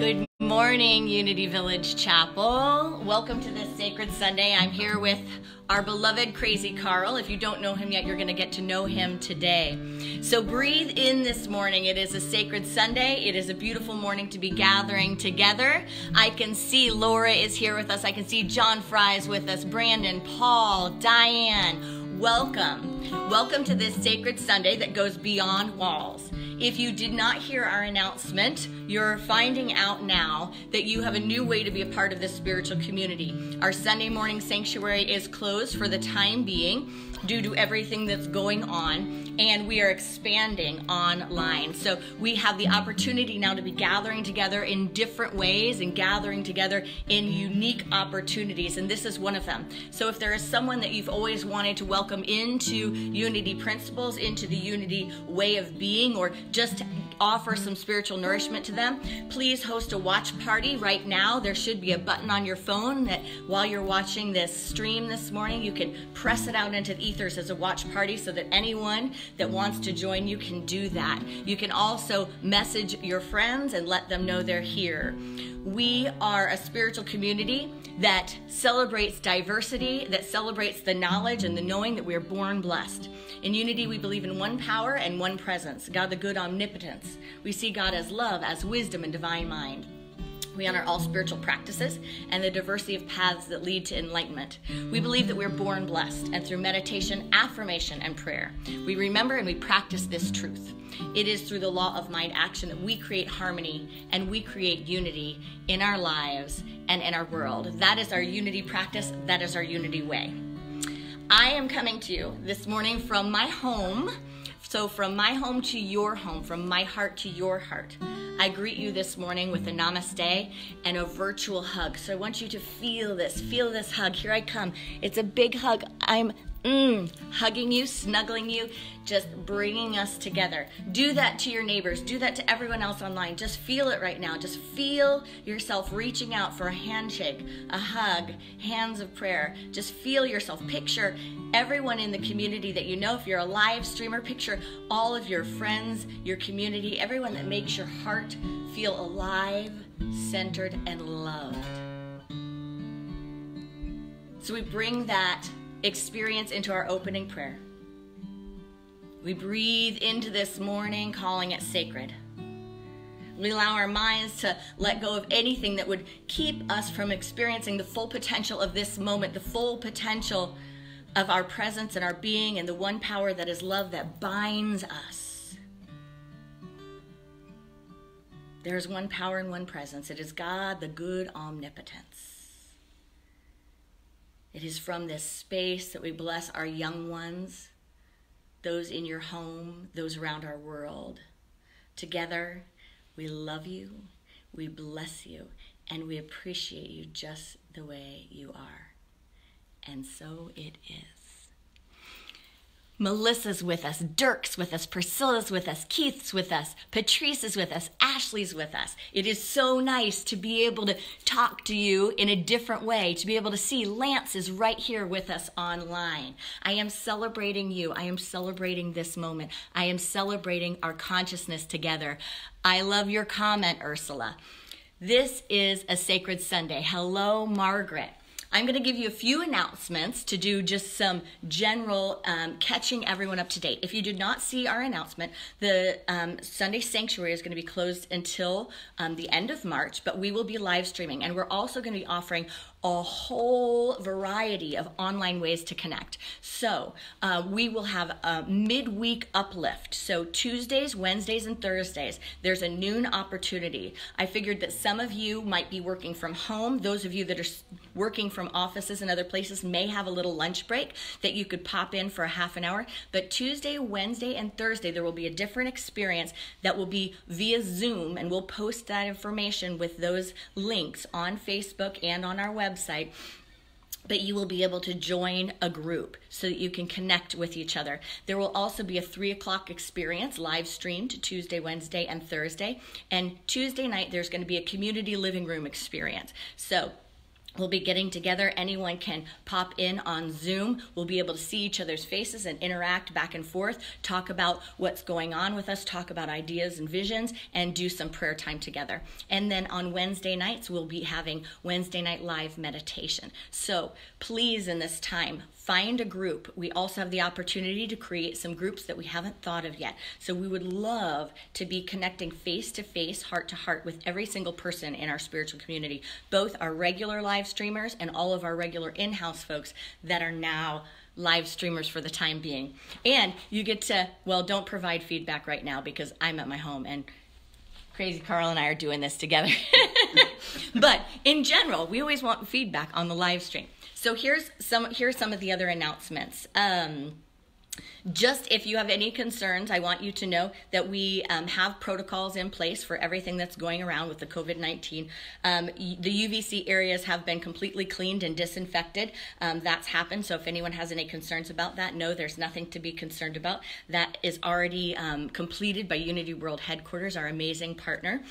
Good morning, Unity Village Chapel. Welcome to this Sacred Sunday. I'm here with our beloved Crazy Karl. If you don't know him yet, you're going to get to know him today. So breathe in this morning. It is a Sacred Sunday. It is a beautiful morning to be gathering together. I can see Laura is here with us. I can see John Fry is with us. Brandon, Paul, Diane. Welcome. Welcome to this Sacred Sunday that goes beyond walls. If you did not hear our announcement, you're finding out now that you have a new way to be a part of this spiritual community. Our Sunday morning sanctuary is closed for the time being due to everything that's going on, and we are expanding online. So we have the opportunity now to be gathering together in different ways and gathering together in unique opportunities, and this is one of them. So if there is someone that you've always wanted to welcome into Unity principles, into the Unity way of being, or just offer some spiritual nourishment to them, please host a watch party right now. There should be a button on your phone that while you're watching this stream this morning, you can press it out into the ethers as a watch party so that anyone that wants to join you can do that. You can also message your friends and let them know they're here. We are a spiritual community that celebrates diversity, that celebrates the knowledge and the knowing that we are born blessed. In Unity, we believe in one power and one presence, God the good omnipotence. We see God as love, as wisdom and divine mind. We honor all spiritual practices and the diversity of paths that lead to enlightenment. We believe that we're born blessed, and through meditation, affirmation, and prayer, we remember and we practice this truth. It is through the law of mind action that we create harmony and we create unity in our lives and in our world. That is our Unity practice. That is our Unity way. I am coming to you this morning from my home. So from my home to your home, from my heart to your heart, I greet you this morning with a namaste and a virtual hug. So I want you to feel this hug. Here I come. It's a big hug. I'm hugging you, snuggling you, just bringing us together. Do that to your neighbors. Do that to everyone else online. Just feel it right now. Just feel yourself reaching out for a handshake, a hug, hands of prayer. Just feel yourself. Picture everyone in the community that you know. If you're a live streamer, picture all of your friends, your community, everyone that makes your heart feel alive, centered, and loved. So we bring that experience into our opening prayer. We breathe into this morning, calling it sacred. We allow our minds to let go of anything that would keep us from experiencing the full potential of this moment, the full potential of our presence and our being, and the one power that is love that binds us. There is one power and one presence. It is God, the good omnipotence. It is from this space that we bless our young ones, those in your home, those around our world. Together, we love you, we bless you, and we appreciate you just the way you are. And so it is. Melissa's with us, Dirk's with us, Priscilla's with us, Keith's with us, Patrice is with us, Ashley's with us. It is so nice to be able to talk to you in a different way, to be able to see Lance is right here with us online. I am celebrating you. I am celebrating this moment. I am celebrating our consciousness together. I love your comment, Ursula. This is a Sacred Sunday. Hello, Margaret. I'm going to give you a few announcements to do just some general catching everyone up to date. If you did not see our announcement, the Sunday Sanctuary is going to be closed until the end of March, but we will be live streaming, and we're also going to be offering a whole variety of online ways to connect. So we will have a midweek uplift. So Tuesdays, Wednesdays, and Thursdays, there's a noon opportunity. I figured that some of you might be working from home. Those of you that are working from offices and other places may have a little lunch break that you could pop in for a half an hour. But Tuesday, Wednesday, and Thursday, there will be a different experience that will be via Zoom, and we'll post that information with those links on Facebook and on our website. But you will be able to join a group so that you can connect with each other. There will also be a 3 o'clock experience live streamed Tuesday, Wednesday, and Thursday. And Tuesday night, there's going to be a community living room experience. So We'll be getting together. Anyone can pop in on Zoom. We'll be able to see each other's faces and interact back and forth, talk about what's going on with us, talk about ideas and visions, and do some prayer time together. And then on Wednesday nights, we'll be having Wednesday night live meditation. So please, in this time, find a group. We also have the opportunity to create some groups that we haven't thought of yet. So we would love to be connecting face-to-face, heart-to-heart with every single person in our spiritual community, both our regular live streamers and all of our regular in-house folks that are now live streamers for the time being. And you get to, well, don't provide feedback right now because I'm at my home and Crazy Karl and I are doing this together. But in general, we always want feedback on the live stream. So here's some of the other announcements. Just if you have any concerns, I want you to know that we have protocols in place for everything that's going around with the COVID-19. The UVC areas have been completely cleaned and disinfected. That's happened. So if anyone has any concerns about that, no, there's nothing to be concerned about. That is already completed by Unity World Headquarters, our amazing partner.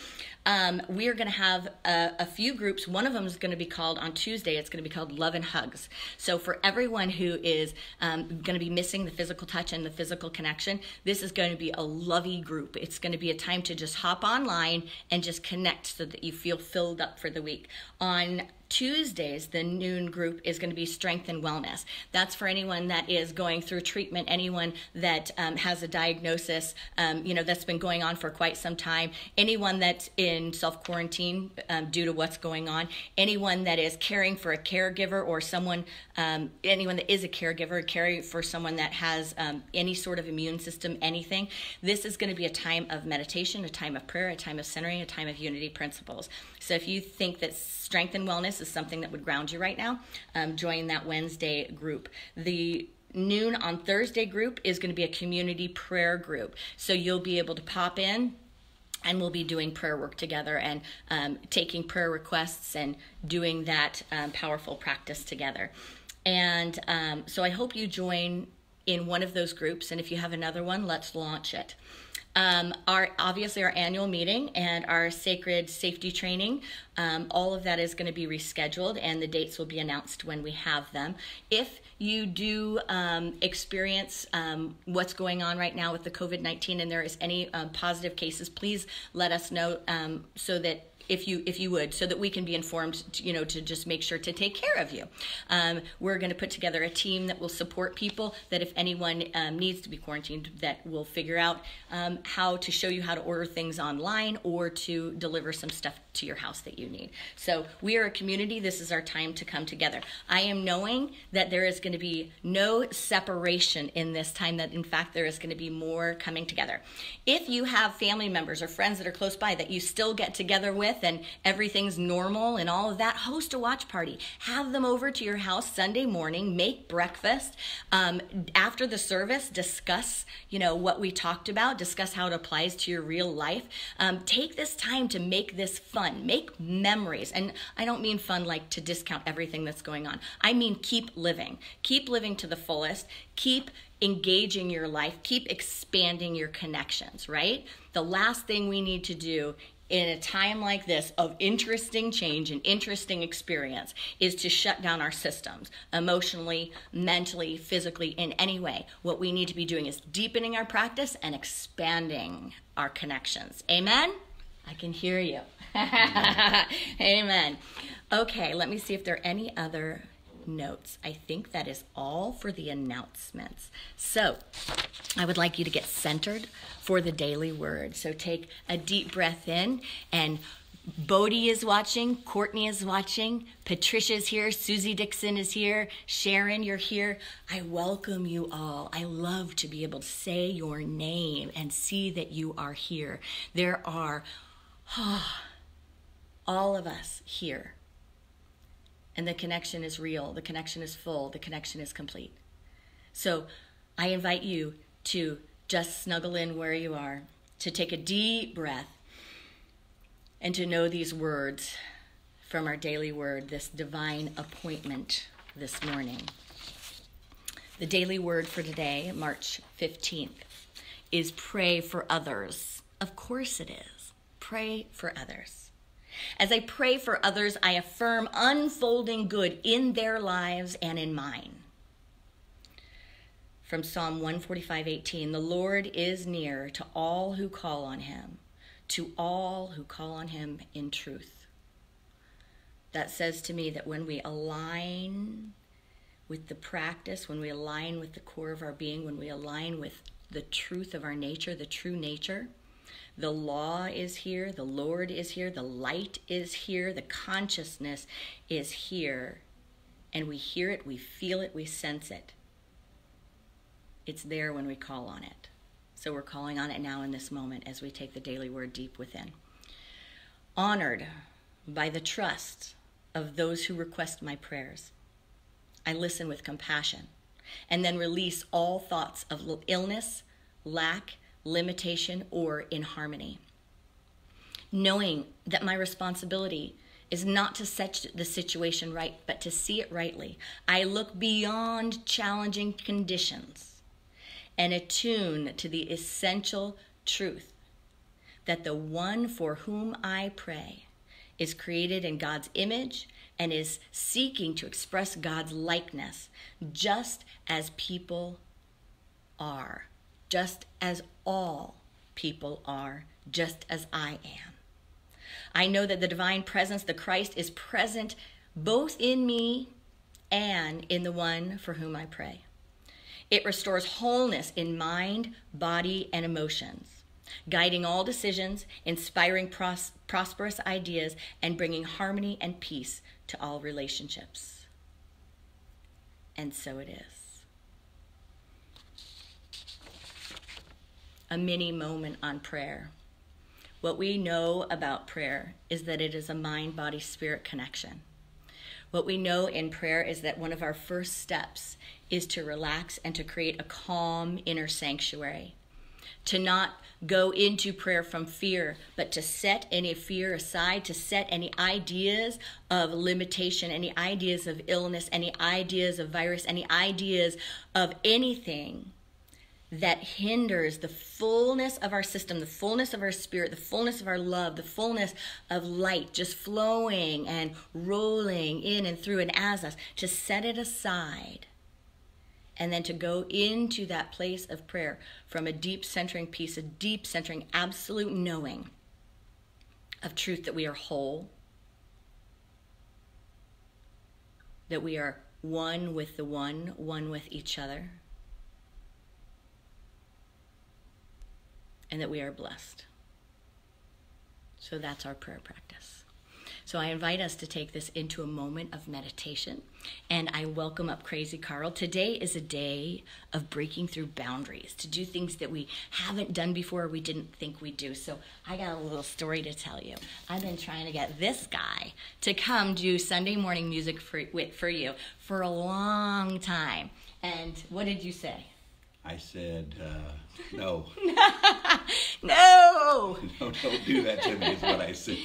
We are going to have a few groups. One of them is going to be called, on Tuesday, it's going to be called Love and Hugs. So for everyone who is going to be missing the physical touch and the physical connection, this is going to be a lovey group. It's going to be a time to just hop online and just connect so that you feel filled up for the week. On Tuesdays, the noon group is going to be Strength and Wellness. That's for anyone that is going through treatment, anyone that has a diagnosis, that's been going on for quite some time, anyone that's in self-quarantine due to what's going on, anyone that is caring for a caregiver or someone, anyone that is a caregiver, caring for someone that has any sort of immune system, anything. This is going to be a time of meditation, a time of prayer, a time of centering, a time of unity principles. So if you think that Strength and Wellness is something that would ground you right now, join that Wednesday group. The noon on Thursday group is going to be a community prayer group. So you'll be able to pop in and we'll be doing prayer work together and taking prayer requests and doing that powerful practice together. And so I hope you join in one of those groups. And if you have another one, let's launch it. Obviously our annual meeting and our sacred safety training, all of that is going to be rescheduled and the dates will be announced when we have them. If you do experience what's going on right now with the COVID-19 and there is any positive cases, please let us know so that if you would, so that we can be informed, to just make sure to take care of you. We're going to put together a team that will support people, that if anyone needs to be quarantined, that will figure out how to show you how to order things online or to deliver some stuff to your house that you need. So we are a community. This is our time to come together. I am knowing that there is going to be no separation in this time, that in fact there is going to be more coming together. If you have family members or friends that are close by that you still get together with and everything's normal and all of that, host a watch party. Have them over to your house Sunday morning, make breakfast. After the service, discuss, what we talked about, discuss how it applies to your real life. Take this time to make this fun, make memories. And I don't mean fun like to discount everything that's going on. I mean keep living to the fullest, keep engaging your life, keep expanding your connections, right? The last thing we need to do in a time like this of interesting change and interesting experience is to shut down our systems emotionally, mentally, physically, in any way. What we need to be doing is deepening our practice and expanding our connections. Amen? I can hear you. Amen. Okay, let me see if there are any other notes. I think that is all for the announcements. So I would like you to get centered for the daily word. So take a deep breath in, and Bodie is watching, Courtney is watching, Patricia's here, Susie Dixon is here, Sharon, you're here. I welcome you all. I love to be able to say your name and see that you are here. There are all of us here. And the connection is real, the connection is full, the connection is complete. So I invite you to just snuggle in where you are, to take a deep breath, and to know these words from our daily word, this divine appointment this morning. The daily word for today, March 15th, is pray for others. Of course it is. Pray for others. As I pray for others, I affirm unfolding good in their lives and in mine. From Psalm 145:18, the Lord is near to all who call on him, to all who call on him in truth. That says to me that when we align with the practice, when we align with the core of our being, when we align with the truth of our nature, the true nature, the law is here, the Lord is here, the light is here, the consciousness is here, and we hear it, we feel it, we sense it. It's there when we call on it. So we're calling on it now in this moment as we take the daily word deep within. Honored by the trust of those who request my prayers, I listen with compassion and then release all thoughts of illness, lack, limitation, or inharmony. Knowing that my responsibility is not to set the situation right, but to see it rightly, I look beyond challenging conditions and attune to the essential truth that the one for whom I pray is created in God's image and is seeking to express God's likeness, just as people are, just as all people are, just as I am. I know that the divine presence, the Christ, is present both in me and in the one for whom I pray. It restores wholeness in mind, body, and emotions, guiding all decisions, inspiring prosperous ideas, and bringing harmony and peace to all relationships. And so it is. A mini moment on prayer. What we know about prayer is that it is a mind, body, spirit connection. What we know in prayer is that one of our first steps is to relax and to create a calm inner sanctuary. To not go into prayer from fear, but to set any fear aside, to set any ideas of limitation, any ideas of illness, any ideas of virus, any ideas of anything that hinders the fullness of our system, the fullness of our spirit, the fullness of our love, the fullness of light just flowing and rolling in and through and as us, to set it aside. And then to go into that place of prayer from a deep centering peace, a deep centering absolute knowing of truth that we are whole, that we are one with the one with each other, and that we are blessed. So that's our prayer practice. So I invite us to take this into a moment of meditation, and I welcome up Crazy Karl. Today is a day of breaking through boundaries, to do things that we haven't done before, we didn't think we'd do. So I got a little story to tell you. I've been trying to get this guy to come do Sunday morning music for you for a long time. And what did you say? I said, no. No! No, don't do that to me is what I said.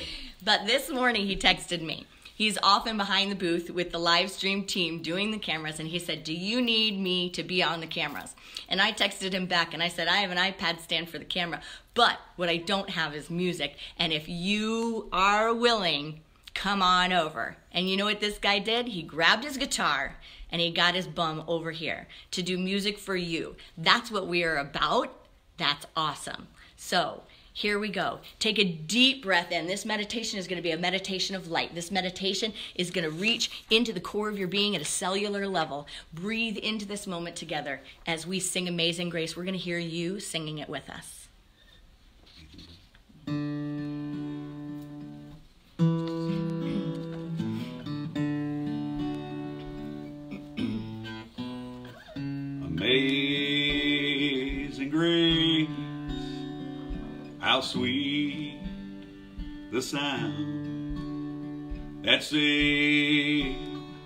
But this morning he texted me. He's often behind the booth with the live stream team doing the cameras, and he said, do you need me to be on the cameras? And I texted him back and I said, I have an iPad stand for the camera, but what I don't have is music, and if you are willing, come on over. And you know what this guy did? He grabbed his guitar and he got his bum over here to do music for you. That's what we are about. That's awesome. So here we go. Take a deep breath in. This meditation is going to be a meditation of light. This meditation is going to reach into the core of your being at a cellular level. Breathe into this moment together as we sing Amazing Grace. We're going to hear you singing it with us. Amazing grace, how sweet the sound that saved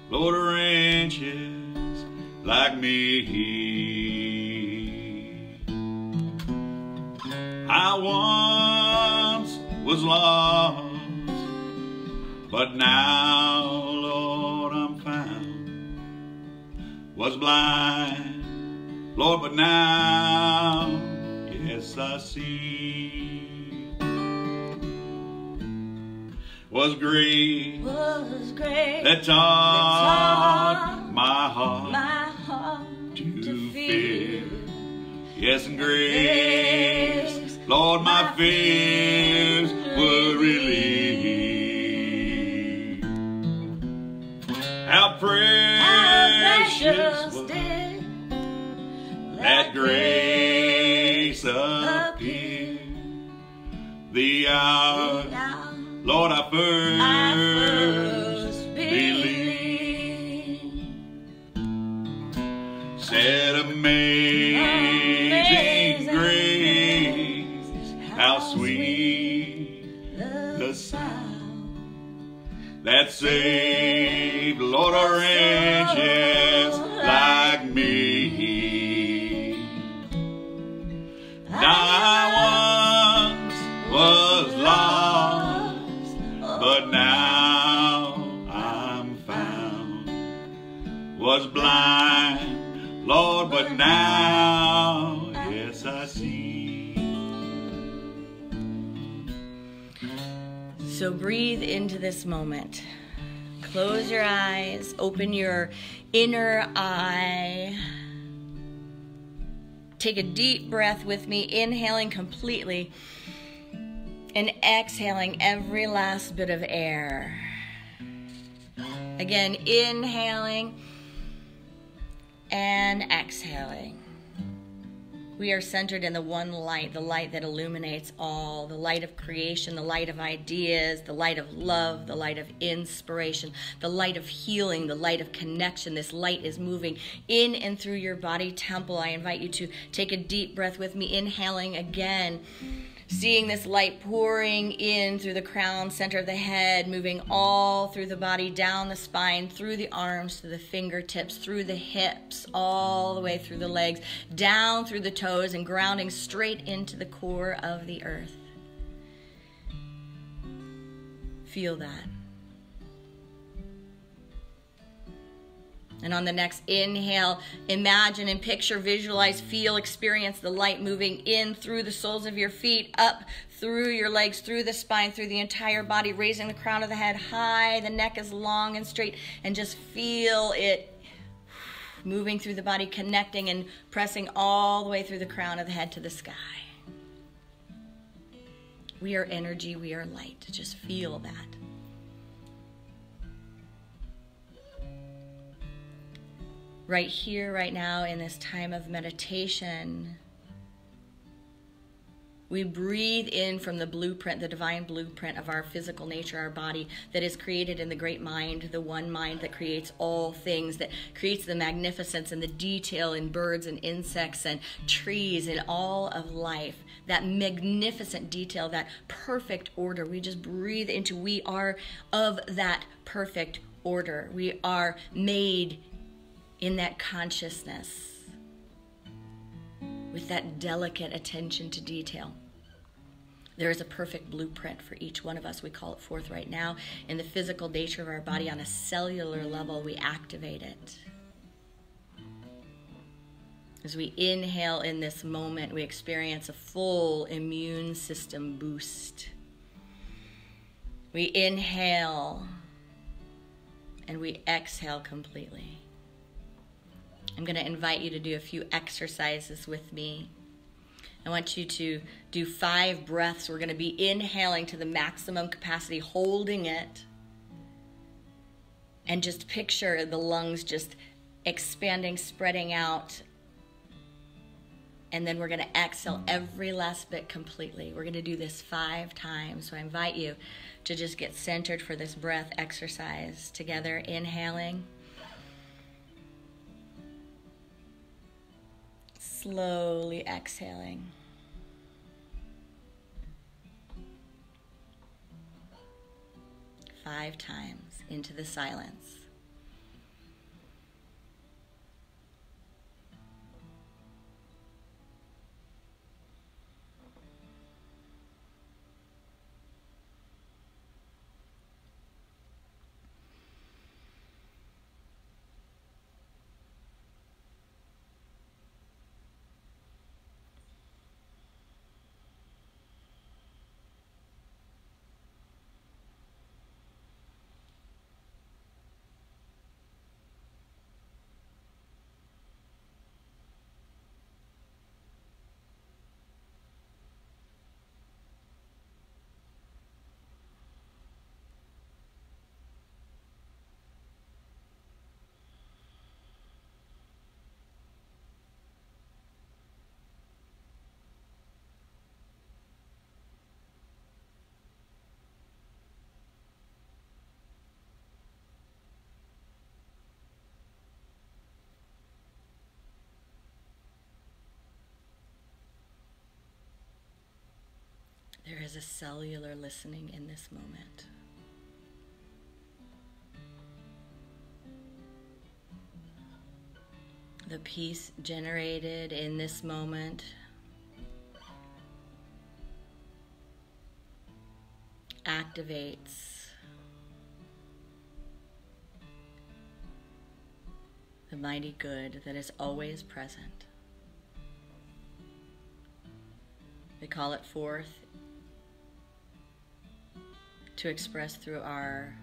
Lord wretches like me. I once was lost, but now, Lord, I'm found. Was blind, Lord, but now, yes, I see. was grace great. that taught my heart to fear. Yes, and grace, Lord, my fears were relieved. How precious was that grace appeared. The hour, Lord, I first believed. Said amazing grace, how sweet the sound that saved, Lord, a wretch like me. I once was lost, but now I'm found. Was blind, Lord, but now, yes, I see. So breathe into this moment. Close your eyes, open your inner eye. Take a deep breath with me, inhaling completely and exhaling every last bit of air. Again, inhaling and exhaling. We are centered in the one light, the light that illuminates all, the light of creation, the light of ideas, the light of love, the light of inspiration, the light of healing, the light of connection. This light is moving in and through your body temple. I invite you to take a deep breath with me, inhaling again, seeing this light pouring in through the crown, center of the head, moving all through the body, down the spine, through the arms, through the fingertips, through the hips, all the way through the legs, down through the toes, and grounding straight into the core of the earth. Feel that. And on the next inhale, imagine and picture, visualize, feel, experience the light moving in through the soles of your feet, up through your legs, through the spine, through the entire body, raising the crown of the head high, the neck is long and straight, and just feel it moving through the body, connecting and pressing all the way through the crown of the head to the sky. We are energy, we are light. Just feel that. Right here, right now, in this time of meditation, we breathe in from the blueprint, the divine blueprint of our physical nature, our body, that is created in the great mind, the one mind that creates all things, that creates the magnificence and the detail in birds and insects and trees and all of life. That magnificent detail, that perfect order. We just breathe into, we are of that perfect order. We are made in that consciousness, with that delicate attention to detail. There is a perfect blueprint for each one of us. We call it forth right now. In the physical nature of our body, on a cellular level, we activate it. As we inhale in this moment, we experience a full immune system boost. We inhale and we exhale completely. I'm going to invite you to do a few exercises with me. I want you to do 5 breaths. We're going to be inhaling to the maximum capacity, holding it, and just picture the lungs just expanding, spreading out. And then we're going to exhale every last bit completely. We're going to do this 5 times. So I invite you to just get centered for this breath exercise together. Inhaling. Slowly exhaling. Five times into the silence. There is a cellular listening in this moment. The peace generated in this moment activates the mighty good that is always present. We call it forth to express through our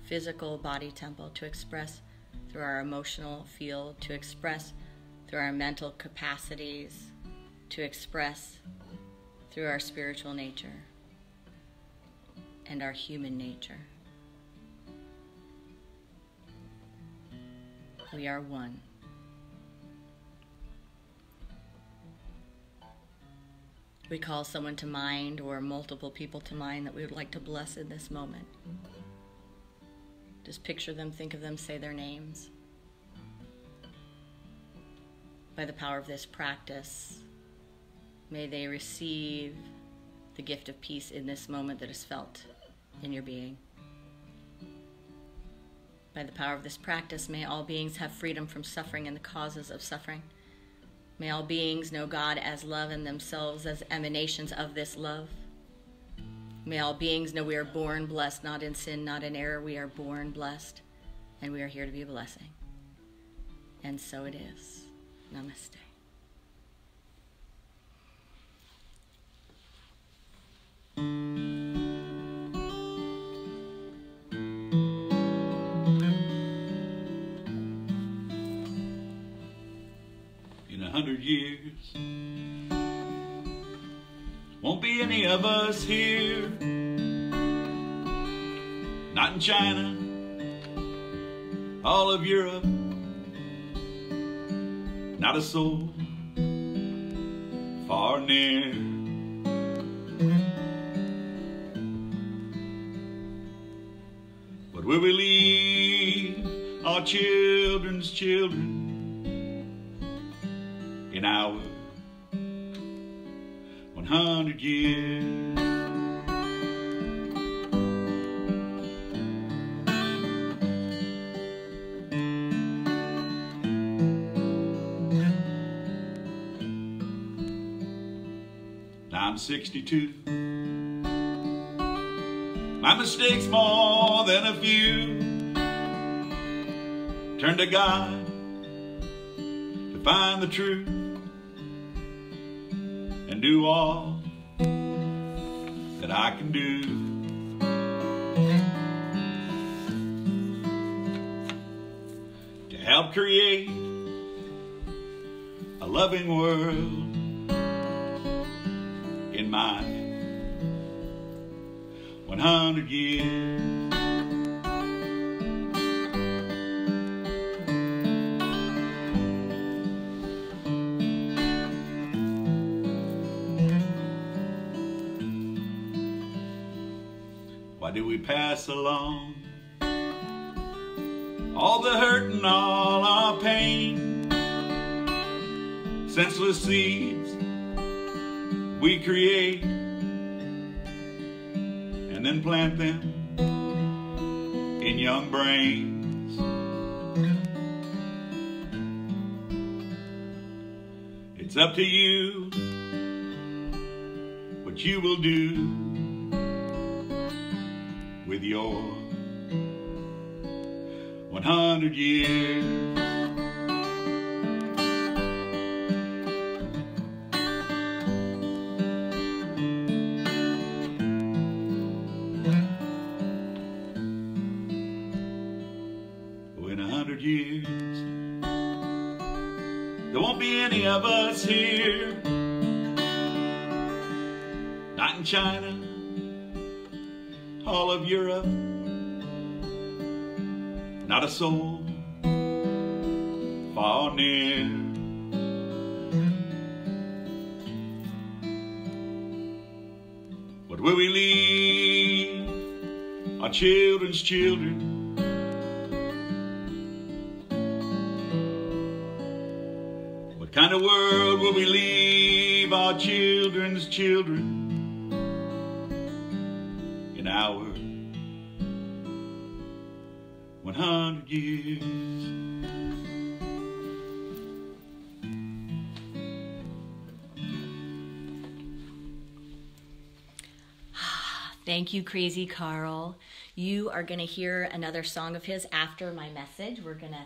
physical body temple, to express through our emotional field, to express through our mental capacities, to express through our spiritual nature and our human nature. We are one. We call someone to mind, or multiple people to mind, that we would like to bless in this moment. Just picture them, think of them, say their names. By the power of this practice, may they receive the gift of peace in this moment that is felt in your being. By the power of this practice, may all beings have freedom from suffering and the causes of suffering. May all beings know God as love and themselves as emanations of this love. May all beings know we are born blessed, not in sin, not in error. We are born blessed, and we are here to be a blessing. And so it is. Namaste. In 100 years, won't be any of us here. Not in China, all of Europe, not a soul, far and near. But will we leave our children's children in our 100 years? Now I'm 62. My mistakes more than a few. Turn to God to find the truth and do all that I can do. To help create a loving world in my 100 years. Why do we pass along all the hurt and all our pain? Senseless seeds we create and then plant them in young brains. It's up to you what you will do with your 100 years. In 100 years, there won't be any of us here. Not in China, all of Europe, not a soul, far or near. What will we leave our children's children? What kind of world will we leave our children's children? hour, 100 years. Thank you, Crazy Karl. You are going to hear another song of his after my message. We're going to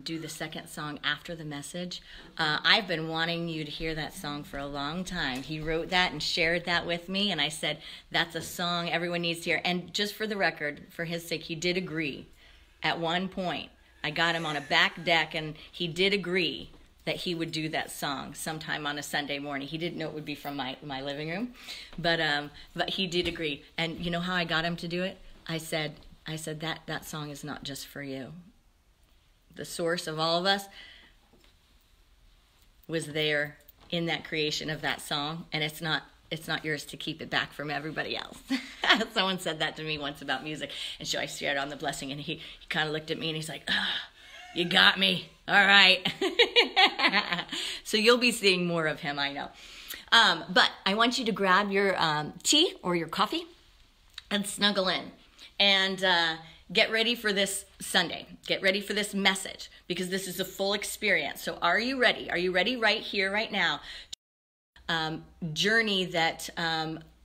do the second song after the message. I've been wanting you to hear that song for a long time. He wrote that and shared that with me, and I said, that's a song everyone needs to hear. And just for the record, for his sake, he did agree. At one point, I got him on a back deck, and he did agree that he would do that song sometime on a Sunday morning. He didn't know it would be from my living room, but he did agree. And you know how I got him to do it? I said that song is not just for you. The source of all of us was there in that creation of that song, and it's not yours to keep it back from everybody else. Someone said that to me once about music, and so I shared on the blessing, and he kind of looked at me and he's like, you got me. All right. So you'll be seeing more of him, I know. But I want you to grab your tea or your coffee and snuggle in and get ready for this Sunday. Get ready for this message because this is a full experience. So are you ready? Are you ready right here, right now? Journey that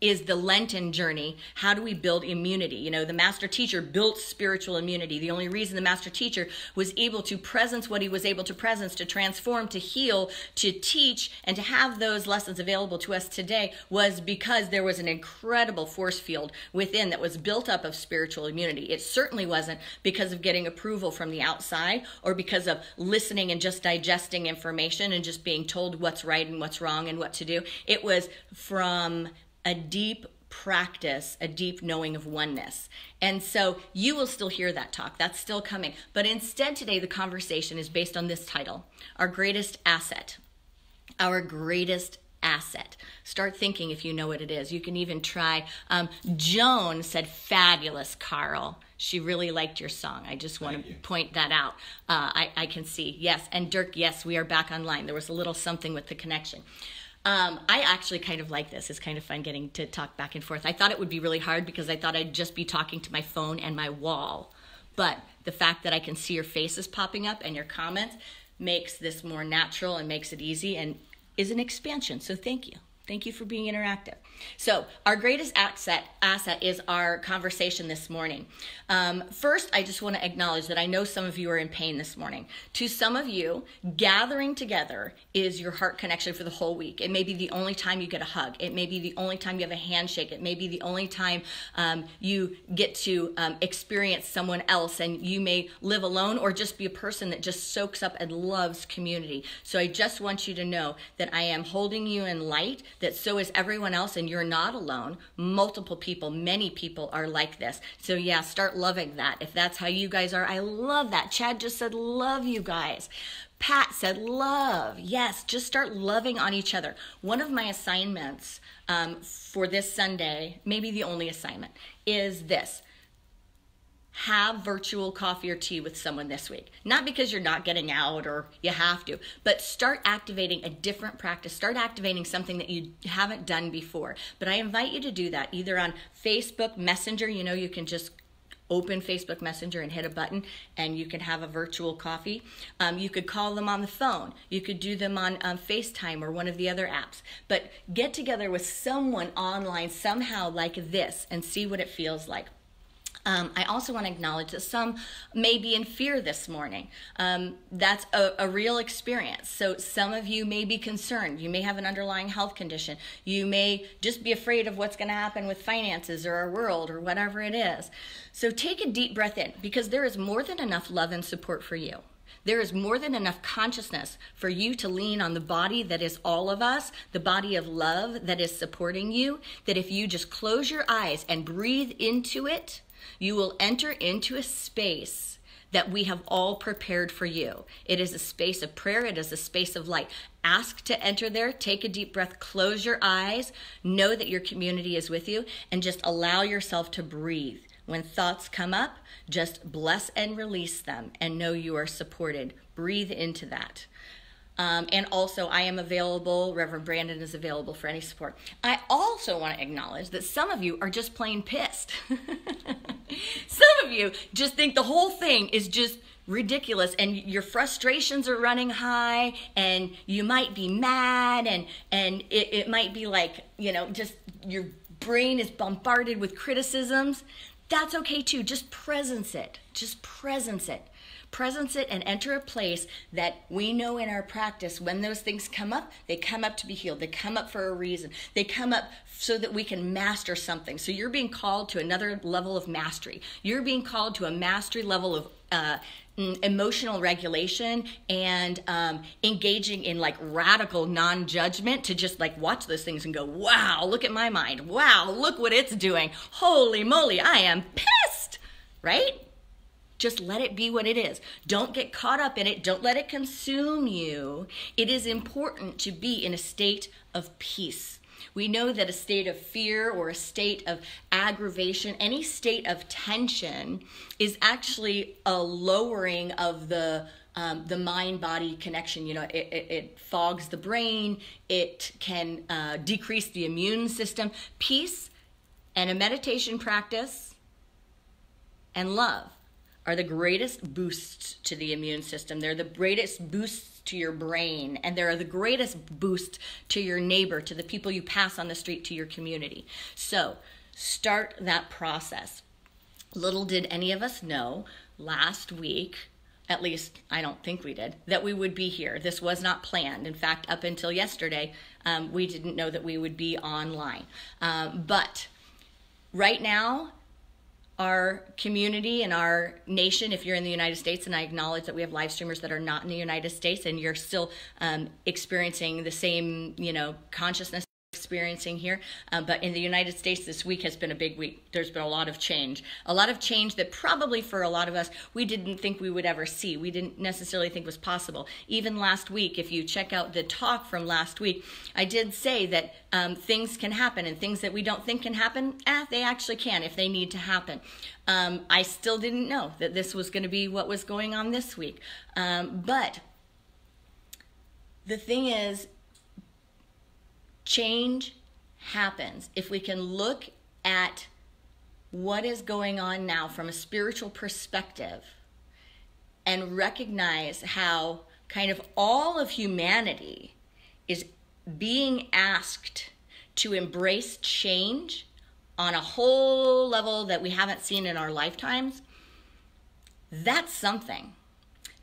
is the Lenten journey. How do we build immunity? You know, the master teacher built spiritual immunity. The only reason the master teacher was able to presence what he was able to presence, to transform, to heal, to teach, and to have those lessons available to us today was because there was an incredible force field within that was built up of spiritual immunity. It certainly wasn't because of getting approval from the outside or because of listening and just digesting information and just being told what's right and what's wrong and what to do. It was from a deep practice, a deep knowing of oneness. And so you will still hear that talk. That's still coming. But instead today, the conversation is based on this title, Our Greatest Asset. Our Greatest Asset. Start thinking if you know what it is. You can even try. Joan said, fabulous, Karl. She really liked your song. I just want to point that out. I can see. Yes. And Dirk, yes, we are back online. There was a little something with the connection. I actually kind of like this. It's kind of fun getting to talk back and forth. I thought it would be really hard because I thought I'd just be talking to my phone and my wall. But the fact that I can see your faces popping up and your comments makes this more natural and makes it easy and is an expansion. So thank you. Thank you for being interactive. So our greatest asset is our conversation this morning. First, I just want to acknowledge that I know some of you are in pain this morning. To some of you, gathering together is your heart connection for the whole week. It may be the only time you get a hug. It may be the only time you have a handshake. It may be the only time you get to experience someone else, and you may live alone or just be a person that just soaks up and loves community. So I just want you to know that I am holding you in light, that so is everyone else, and you're not alone. Multiple people, many people are like this. So yeah, start loving that. If that's how you guys are, I love that. Chad just said, love you guys. Pat said, love. Yes, just start loving on each other. One of my assignments for this Sunday, maybe the only assignment, is this. Have virtual coffee or tea with someone this week. Not because you're not getting out or you have to, but start activating a different practice. Start activating something that you haven't done before. But I invite you to do that either on Facebook Messenger. You know, you can just open Facebook Messenger and hit a button and you can have a virtual coffee. You could call them on the phone. You could do them on FaceTime or one of the other apps. But get together with someone online somehow like this and see what it feels like. I also want to acknowledge that some may be in fear this morning. That's a real experience. So some of you may be concerned. You may have an underlying health condition. You may just be afraid of what's going to happen with finances or our world or whatever it is. So take a deep breath in because there is more than enough love and support for you. There is more than enough consciousness for you to lean on the body that is all of us, the body of love that is supporting you, that if you just close your eyes and breathe into it, you will enter into a space that we have all prepared for you. It is a space of prayer. It is a space of light. Ask to enter there. Take a deep breath. Close your eyes. Know that your community is with you and just allow yourself to breathe. When thoughts come up, just bless and release them and know you are supported. Breathe into that. And also, I am available. Reverend Brandon is available for any support. I also want to acknowledge that some of you are just plain pissed. Some of you just think the whole thing is just ridiculous, and your frustrations are running high, and you might be mad, and it might be like, just your brain is bombarded with criticisms. That's okay too. Just presence it. Just presence it. Presence it and enter a place that we know in our practice, when those things come up, they come up to be healed. They come up for a reason. They come up so that we can master something. So you're being called to another level of mastery. You're being called to a mastery level of emotional regulation and engaging in like radical non-judgment, to just like watch those things and go, wow, look at my mind. Wow, look what it's doing. Holy moly, I am pissed, right? Just let it be what it is. Don't get caught up in it. Don't let it consume you. It is important to be in a state of peace. We know that a state of fear or a state of aggravation, any state of tension, is actually a lowering of the mind-body connection. It fogs the brain. It can decrease the immune system. Peace and a meditation practice and love are the greatest boosts to the immune system. They're the greatest boosts to your brain, and they're the greatest boost to your neighbor, to the people you pass on the street, to your community. So start that process. Little did any of us know last week, at least I don't think we did, that we would be here. This was not planned. In fact, up until yesterday, we didn't know that we would be online. But right now, our community and our nation, if you're in the United States, and I acknowledge that we have live streamers that are not in the United States, and you're still experiencing the same, consciousness experiencing here. But in the United States, this week has been a big week. There's been a lot of change that probably for a lot of us, we didn't think we would ever see. We didn't necessarily think was possible. Even last week, if you check out the talk from last week, I did say that things can happen, and things that we don't think can happen, they actually can if they need to happen. I still didn't know that this was going to be what was going on this week. But the thing is, change happens if we can look at what is going on now from a spiritual perspective and recognize how kind of all of humanity is being asked to embrace change on a whole level that we haven't seen in our lifetimes. That's something.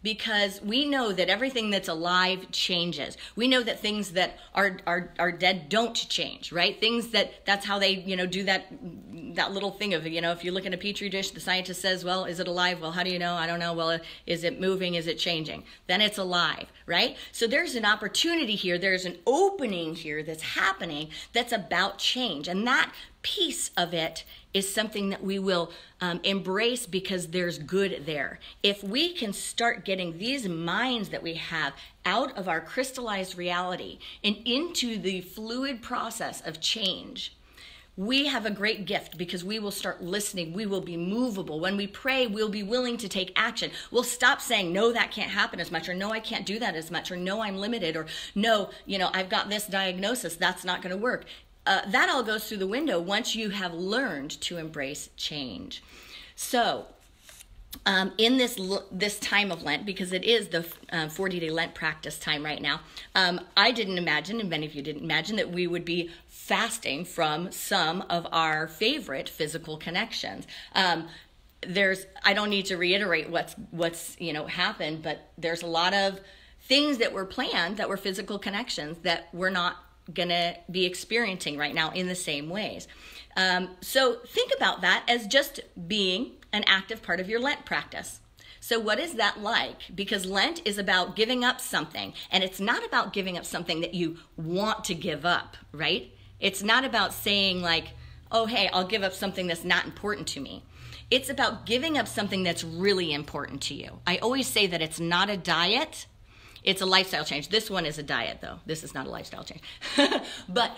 Because we know that everything that's alive changes. We know that things that are dead don't change, right? Things that's how they, do that little thing of, if you look in a petri dish, the scientist says, well, is it alive? Well, how do you know? I don't know. Well, is it moving? Is it changing? Then it's alive, right? So there's an opportunity here. There's an opening here that's happening that's about change. And that piece of it is something that we will embrace, because there's good there. If we can start getting these minds that we have out of our crystallized reality and into the fluid process of change, we have a great gift, because we will start listening. We will be movable. When we pray, we'll be willing to take action. We'll stop saying, no, that can't happen as much, or no, I can't do that as much, or no, I'm limited, or no, I've got this diagnosis, that's not going to work. That all goes through the window once you have learned to embrace change. So in this time of Lent, because it is the 40-day Lent practice time right now, I didn't imagine, and many of you didn't imagine, that we would be fasting from some of our favorite physical connections. I don't need to reiterate what's happened, but there's a lot of things that were planned that were physical connections that we're not gonna be experiencing right now in the same ways. So think about that as just being an active part of your Lent practice. So what is that like? Because Lent is about giving up something, and it's not about giving up something that you want to give up, right? It's not about saying like, oh, hey, I'll give up something that's not important to me. It's about giving up something that's really important to you. I always say that it's not a diet, it's a lifestyle change. This one is a diet, though. This is not a lifestyle change. But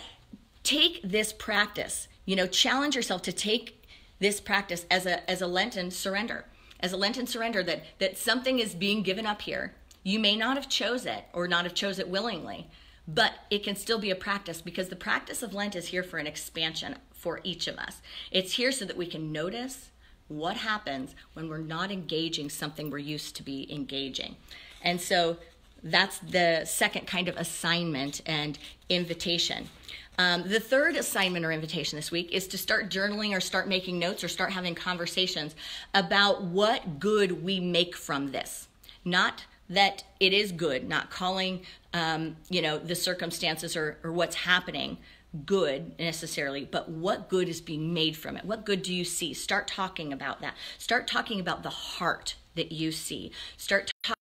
take this practice, challenge yourself to take this practice as a Lenten surrender. As a Lenten surrender, that something is being given up here You may not have chose it or not have chose it willingly, but it can still be a practice, because the practice of Lent is here for an expansion for each of us. It's here so that we can notice what happens when we're not engaging something we're used to be engaging. And so that's the second kind of assignment and invitation. The third assignment or invitation this week is to start journaling or start making notes or start having conversations about what good we make from this. Not that it is good, not calling the circumstances or what's happening good necessarily, but what good is being made from it. What good do you see? Start talking about that. Start talking about the heart that you see. Start talking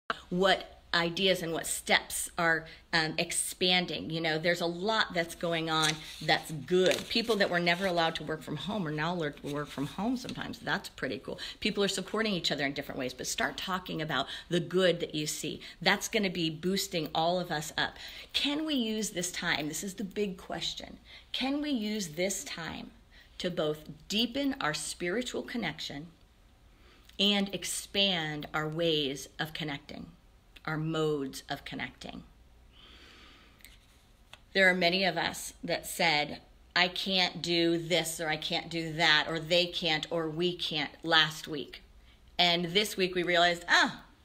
about what ideas and what steps are expanding. There's a lot that's going on that's good. People that were never allowed to work from home are now allowed to work from home sometimes. That's pretty cool. People are supporting each other in different ways, but start talking about the good that you see. That's going to be boosting all of us up. Can we use this time? This is the big question. Can we use this time to both deepen our spiritual connection and expand our ways of connecting? Our modes of connecting. There are many of us that said, I can't do this or I can't do that, or they can't or we can't last week. And this week we realized,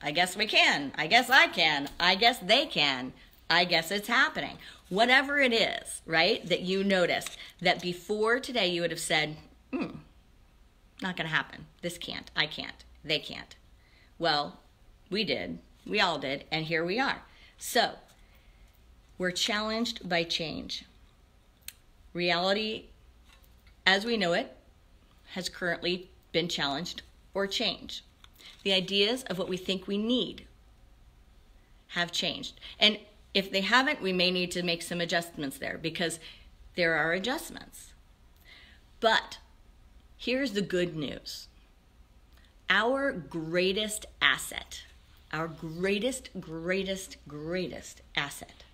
I guess we can. I guess I can. I guess they can. I guess it's happening. Whatever it is, right, that you noticed that before today you would have said, not going to happen. This can't. I can't. They can't. Well, we did. We all did, and here we are. So, we're challenged by change. Reality, as we know it, has currently been challenged or changed. The ideas of what we think we need have changed. And if they haven't, we may need to make some adjustments there, because there are adjustments. But here's the good news. Our greatest asset, our greatest asset,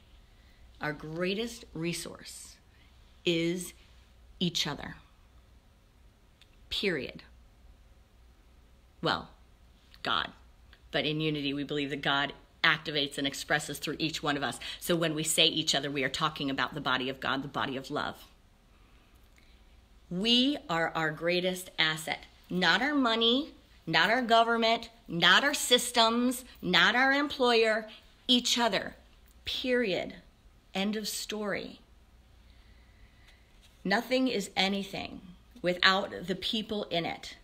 our greatest resource is each other. Period. Well, God. But in unity, we believe that God activates and expresses through each one of us. So when we say each other, we are talking about the body of God, the body of love. We are our greatest asset. Not our money, not our government, not our systems, not our employer, each other. Period. End of story. Nothing is anything without the people in it.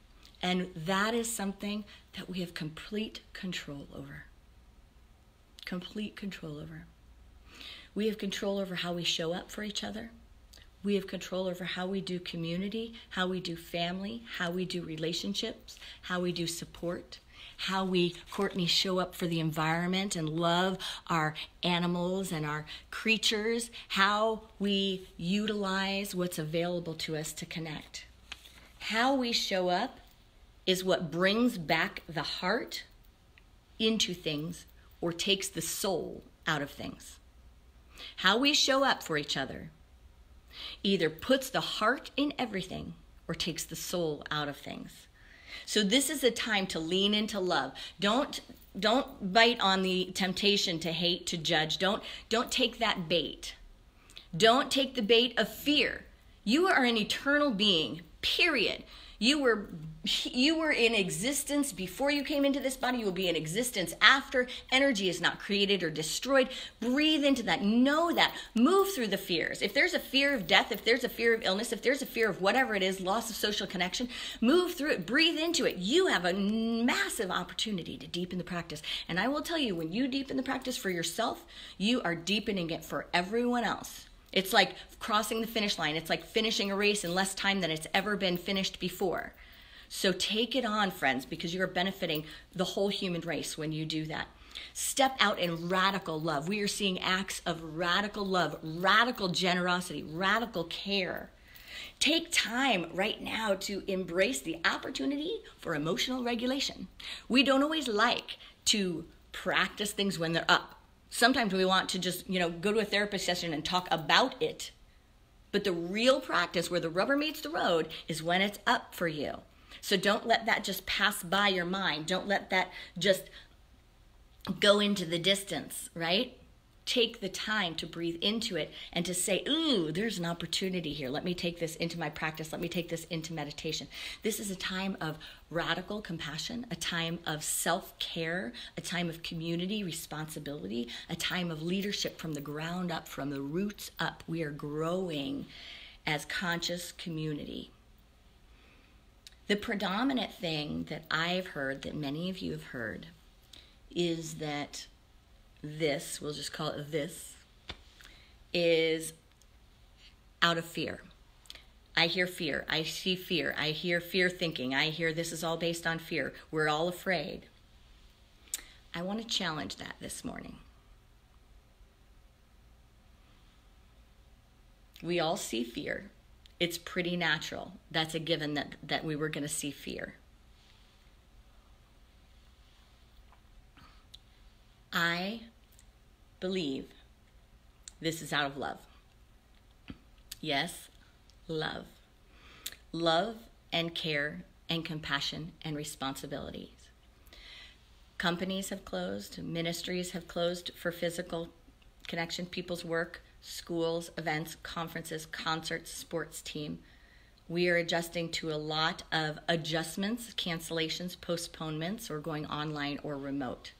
And that is something that we have complete control over. Complete control over. We have control over how we show up for each other. We have control over how we do community, how we do family, how we do relationships, how we do support, how we, Courtney, show up for the environment and love our animals and our creatures, how we utilize what's available to us to connect. How we show up is what brings back the heart into things or takes the soul out of things. How we show up for each other either puts the heart in everything or takes the soul out of things. So this is a time to lean into love. Don't bite on the temptation to hate, to judge. Don't take that bait. Don't take the bait of fear. You are an eternal being, period. You were in existence before you came into this body. You will be in existence after. Energy is not created or destroyed. Breathe into that. Know that. Move through the fears. If there's a fear of death, if there's a fear of illness, if there's a fear of whatever it is, loss of social connection, move through it. Breathe into it. You have a massive opportunity to deepen the practice. And I will tell you, when you deepen the practice for yourself, you are deepening it for everyone else. It's like crossing the finish line. It's like finishing a race in less time than it's ever been finished before. So take it on, friends, because you're benefiting the whole human race when you do that. Step out in radical love. We are seeing acts of radical love, radical generosity, radical care. Take time right now to embrace the opportunity for emotional regulation. We don't always like to practice things when they're up. Sometimes we want to just, go to a therapist session and talk about it. But the real practice where the rubber meets the road is when it's up for you. So don't let that just pass by your mind. Don't let that just go into the distance, right? Take the time to breathe into it and to say, ooh, there's an opportunity here. Let me take this into my practice. Let me take this into meditation. This is a time of radical compassion, a time of self-care, a time of community responsibility, a time of leadership from the ground up, from the roots up. We are growing as conscious community. The predominant thing that I've heard, that many of you have heard, is that this, we'll just call it this, is out of fear. I hear fear. I see fear. I hear fear thinking. I hear this is all based on fear. We're all afraid. I want to challenge that this morning. We all see fear. It's pretty natural. That's a given that we were going to see fear. I believe this is out of love. Yes, love. Love and care and compassion and responsibilities. Companies have closed, ministries have closed for physical connection, people's work, schools, events, conferences, concerts, sports team. We are adjusting to a lot of adjustments, cancellations, postponements, or going online or remote.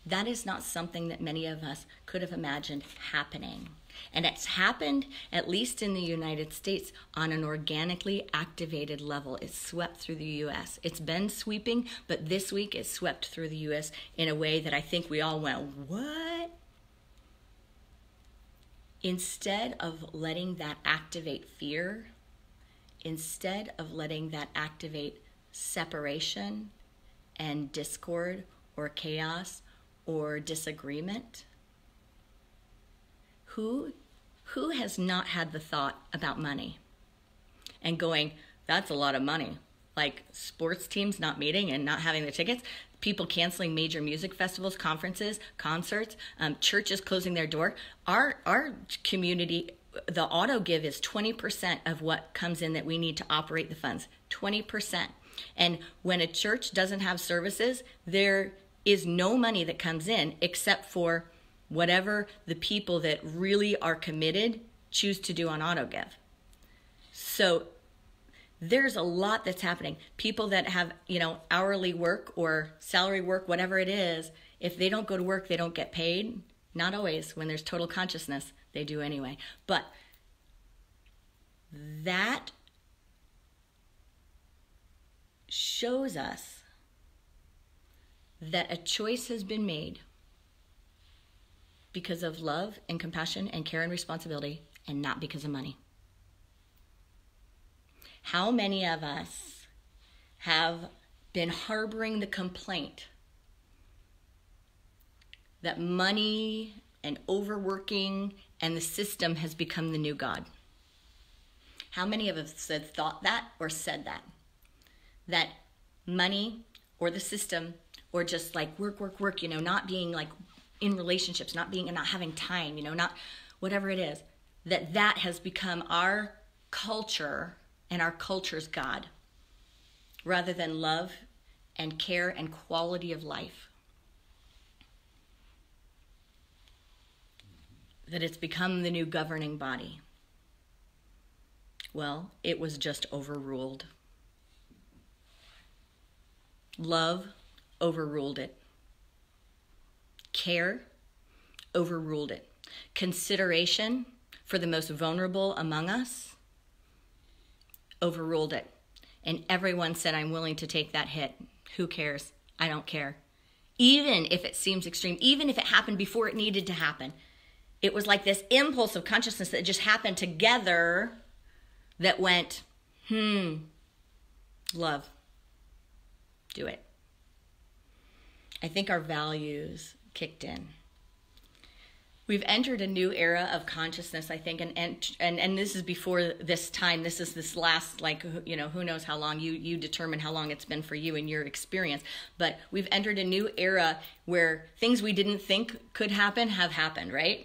That is not something that many of us could have imagined happening. And it's happened, at least in the United States, on an organically activated level. It's swept through the U.S. It's been sweeping, but this week it swept through the U.S. in a way that I think we all went, what? Instead of letting that activate fear, instead of letting that activate separation and discord or chaos or disagreement, who has not had the thought about money and going, that's a lot of money? Like sports teams not meeting and not having their tickets, people canceling major music festivals, conferences, concerts, churches closing their door. Our community, the auto give is 20% of what comes in that we need to operate the funds, 20%. And when a church doesn't have services, there is no money that comes in except for whatever the people that really are committed choose to do on AutoGive. So there's a lot that's happening. People that have, hourly work or salary work, whatever it is, if they don't go to work, they don't get paid. Not always. When there's total consciousness, they do anyway. But that shows us that a choice has been made because of love and compassion and care and responsibility, and not because of money. How many of us have been harboring the complaint that money and overworking and the system has become the new God? How many of us have thought that or said that? That money or the system or just like work, not being like in relationships, not having time, not whatever it is, that has become our culture and our culture's God, rather than love and care and quality of life. That it's become the new governing body. Well, it was just overruled. Love overruled it. Care overruled it. Consideration for the most vulnerable among us overruled it. And everyone said, I'm willing to take that hit. Who cares? I don't care. Even if it seems extreme, even if it happened before it needed to happen. It was like this impulse of consciousness that just happened together that went, love, do it. I think our values kicked in. We've entered a new era of consciousness, I think, and this is before this time. This is this last, who knows how long. You determine how long it's been for you in your experience. But we've entered a new era where things we didn't think could happen have happened, right?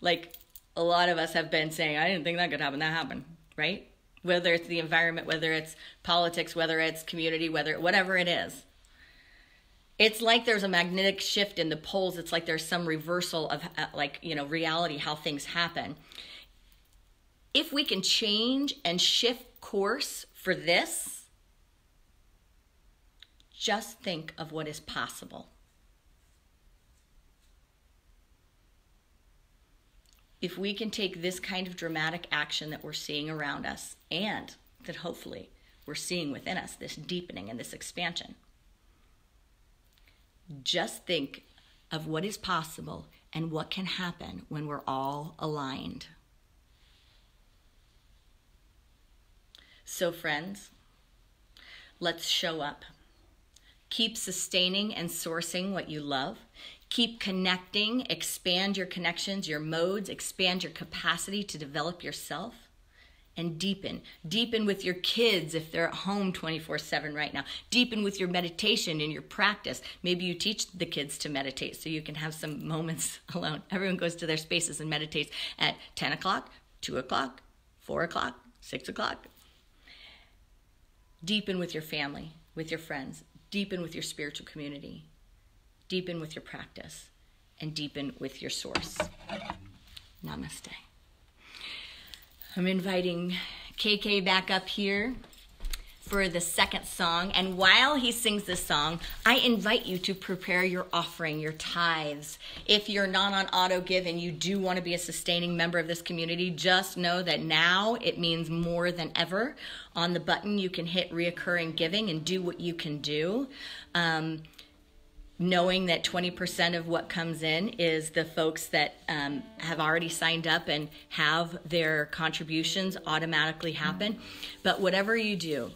Like a lot of us have been saying, I didn't think that could happen. That happened, right? Whether it's the environment, whether it's politics, whether it's community, whatever it is. It's like there's a magnetic shift in the poles. It's like there's some reversal of reality, how things happen. If we can change and shift course for this, just think of what is possible. If we can take this kind of dramatic action that we're seeing around us, and that hopefully we're seeing within us, this deepening and this expansion, just think of what is possible and what can happen when we're all aligned. So friends, let's show up. Keep sustaining and sourcing what you love. Keep connecting, expand your connections, your modes, expand your capacity to develop yourself, and deepen. Deepen with your kids if they're at home 24/7 right now. Deepen with your meditation and your practice. Maybe you teach the kids to meditate so you can have some moments alone. Everyone goes to their spaces and meditates at 10 o'clock, 2 o'clock, 4 o'clock, 6 o'clock. Deepen with your family, with your friends. Deepen with your spiritual community. Deepen with your practice. And deepen with your source. Namaste. I'm inviting KK back up here for the second song. And while he sings this song, I invite you to prepare your offering, your tithes. If you're not on auto give and you do want to be a sustaining member of this community, just know that now it means more than ever. On the button, you can hit reoccurring giving and do what you can do. Knowing that 20% of what comes in is the folks that have already signed up and have their contributions automatically happen. But whatever you do,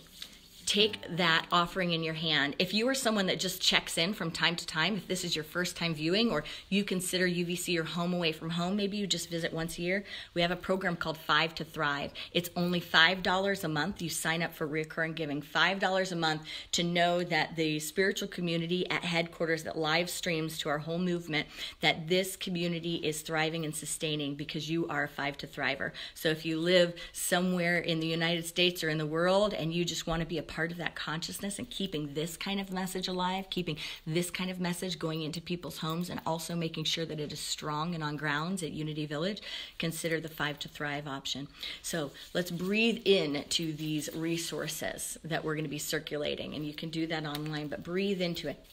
take that offering in your hand. If you are someone that just checks in from time to time, if this is your first time viewing or you consider UVC your home away from home, maybe you just visit once a year, we have a program called 5 to Thrive. It's only $5 a month. You sign up for recurring giving, $5 a month, to know that the spiritual community at headquarters that live streams to our whole movement, that this community is thriving and sustaining because you are a 5 to Thriver. So if you live somewhere in the United States or in the world and you just want to be a part of that consciousness and keeping this kind of message alive, keeping this kind of message going into people's homes, and also making sure that it is strong and on grounds at Unity Village, consider the 5 to Thrive option. So let's breathe in to these resources that we're going to be circulating, and you can do that online, but breathe into it.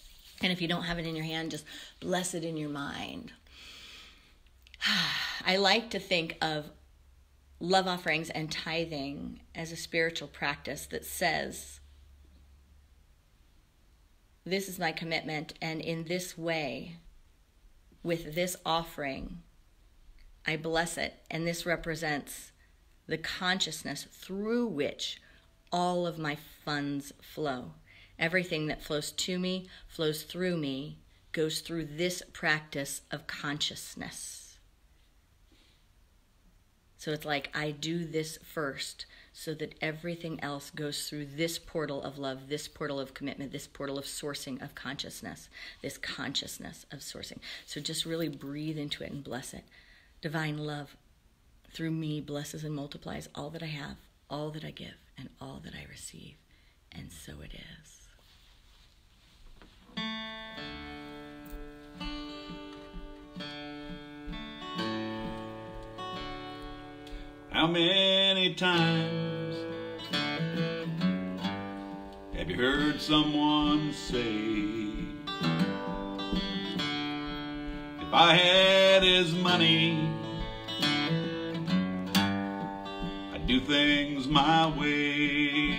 And if you don't have it in your hand, just bless it in your mind. I like to think of love offerings and tithing as a spiritual practice that says, this is my commitment, and in this way, with this offering, I bless it, and this represents the consciousness through which all of my funds flow. Everything that flows to me, flows through me, goes through this practice of consciousness. So it's like I do this first so that everything else goes through this portal of love, this portal of commitment, this portal of sourcing of consciousness, this consciousness of sourcing. So just really breathe into it and bless it. Divine love through me blesses and multiplies all that I have, all that I give, and all that I receive. And so it is. How many times have you heard someone say, if I had his money, I'd do things my way.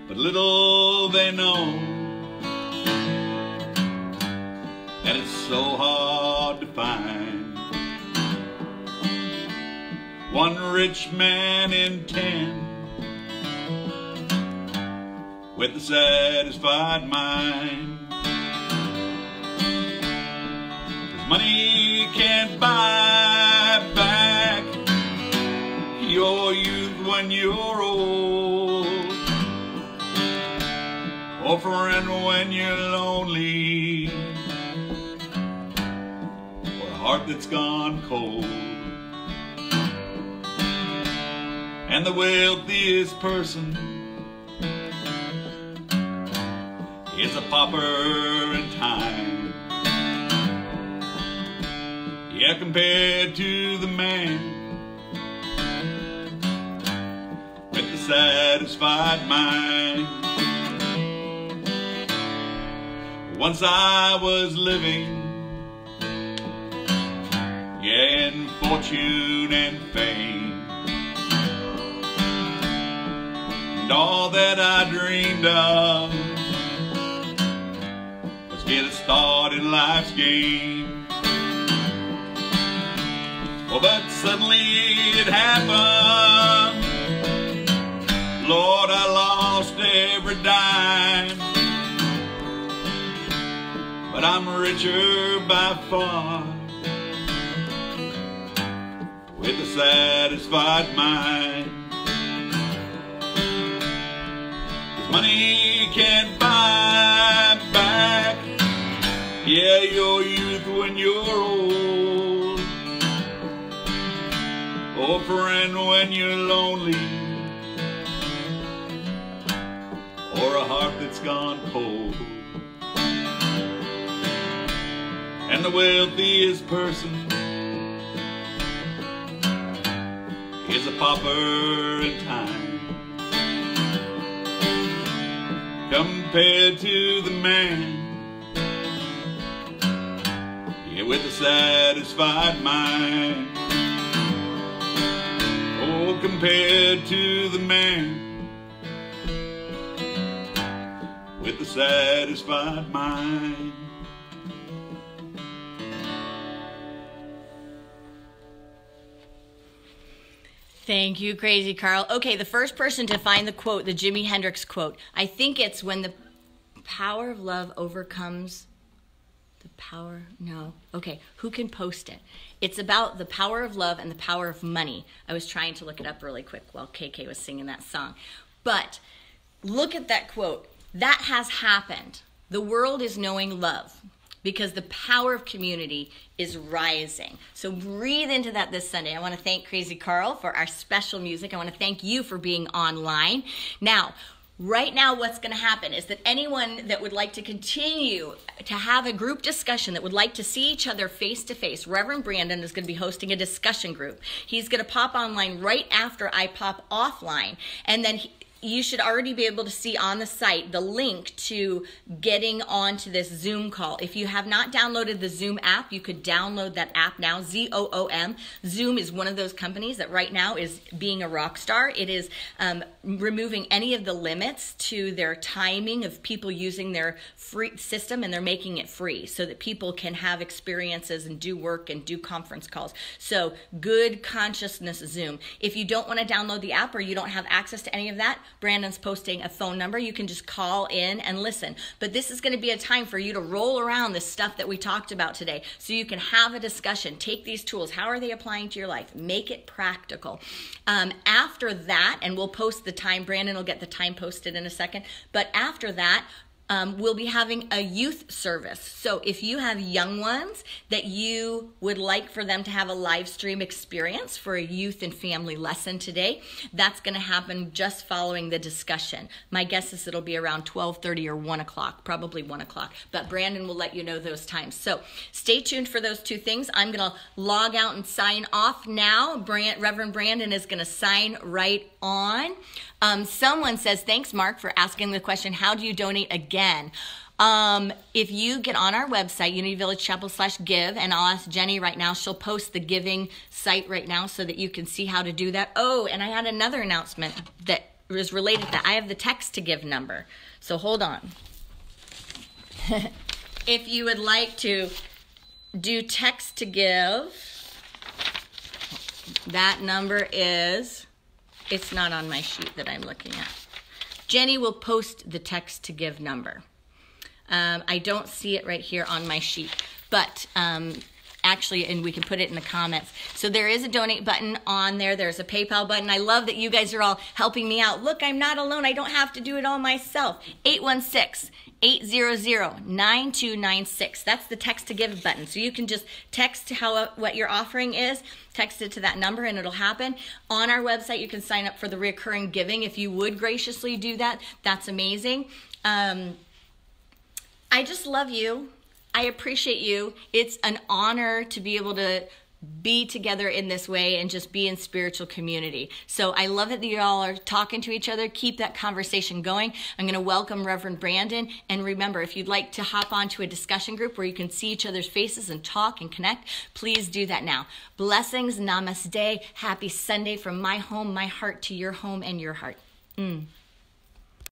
But little they know that it's so hard to find one rich man in 10 with a satisfied mind. 'Cause money can't buy back your youth when you're old, or a friend when you're lonely, or a heart that's gone cold. And the wealthiest person is a pauper in time. Yeah, compared to the man with the satisfied mind. Once I was living, yeah, in fortune and fame, and all that I dreamed of was get a start in life's game. Oh, but suddenly it happened. Lord, I lost every dime, but I'm richer by far with a satisfied mind. 'Cause money can't buy back, yeah, your youth when you're old, or friend when you're lonely, or a heart that's gone cold. And the wealthiest person is a pauper in time, compared to the man, yeah, with a satisfied mind. Oh, compared to the man with a satisfied mind. Thank you, Crazy Karl. Okay, the first person to find the quote, the Jimi Hendrix quote, I think it's when the power of love overcomes the power, no. Okay, who can post it? It's about the power of love and the power of money. I was trying to look it up really quick while KK was singing that song. But look at that quote. That has happened. The world is knowing love because the power of community is rising. So breathe into that this Sunday. I want to thank Crazy Karl for our special music. I want to thank you for being online. Now, right now, what's going to happen is that anyone that would like to continue to have a group discussion, that would like to see each other face to face, Reverend Brandon is going to be hosting a discussion group. He's going to pop online right after I pop offline, and then you should already be able to see on the site the link to getting onto this Zoom call. If you have not downloaded the Zoom app, you could download that app now, ZOOM. Zoom is one of those companies that right now is being a rock star. It is removing any of the limits to their timing of people using their free system, and they're making it free so that people can have experiences and do work and do conference calls. So good consciousness Zoom. If you don't want to download the app or you don't have access to any of that, Brandon's posting a phone number. You can just call in and listen. But this is going to be a time for you to roll around the stuff that we talked about today so you can have a discussion. Take these tools. How are they applying to your life? Make it practical. After that, and we'll post the time. Brandon will get the time posted in a second. But after that, we'll be having a youth service. So if you have young ones that you would like for them to have a live stream experience for a youth and family lesson today, that's going to happen just following the discussion. My guess is it'll be around 12:30 or 1 o'clock, probably 1 o'clock. But Brandon will let you know those times. So stay tuned for those two things. I'm going to log out and sign off now. Reverend Brandon is going to sign right on. Someone says, thanks, Mark, for asking the question, how do you donate again? If you get on our website, unityvillagechapel.com/give, and I'll ask Jenny right now, she'll post the giving site right now so that you can see how to do that. Oh, and I had another announcement that was related to that. I have the text to give number. So hold on. If you would like to do text to give, that number is... It's not on my sheet that I'm looking at. Jenny will post the text to give number. I don't see it right here on my sheet, but actually, and we can put it in the comments. So there is a donate button on there. There's a PayPal button. I love that you guys are all helping me out. Look, I'm not alone. I don't have to do it all myself. 816-800-9296. That's the text to give button. So you can just text what your offering is, text it to that number, and it'll happen. On our website, you can sign up for the recurring giving. If you would graciously do that, that's amazing. I just love you. I appreciate you. It's an honor to be able to be together in this way and just be in spiritual community. So I love it that you all are talking to each other. Keep that conversation going. I'm going to welcome Reverend Brandon. And remember, if you'd like to hop onto a discussion group where you can see each other's faces and talk and connect, please do that now. Blessings, namaste. Happy Sunday from my home, my heart to your home and your heart.